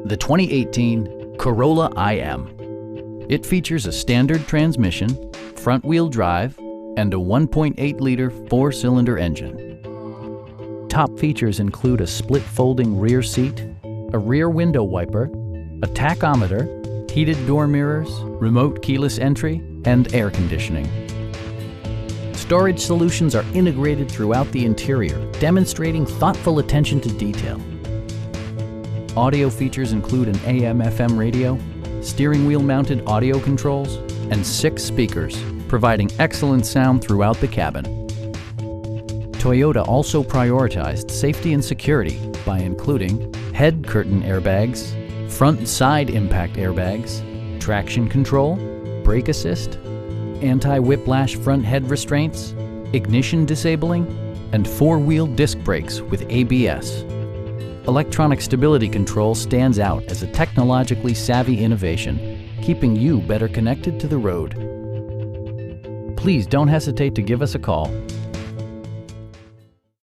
the 2018 Corolla IM. It features a standard transmission, front-wheel drive, and a 1.8-liter four-cylinder engine. Top features include a split-folding rear seat, a rear window wiper, a tachometer, heated door mirrors, remote keyless entry, and air conditioning. Storage solutions are integrated throughout the interior, demonstrating thoughtful attention to detail. Audio features include an AM/FM radio, steering wheel mounted audio controls, and 6 speakers, providing excellent sound throughout the cabin. Toyota also prioritized safety and security by including head curtain airbags, front and side impact airbags, traction control, brake assist, anti-whiplash front head restraints, ignition disabling, and 4-wheel disc brakes with ABS. Electronic stability control stands out as a technologically savvy innovation, keeping you better connected to the road. Please don't hesitate to give us a call.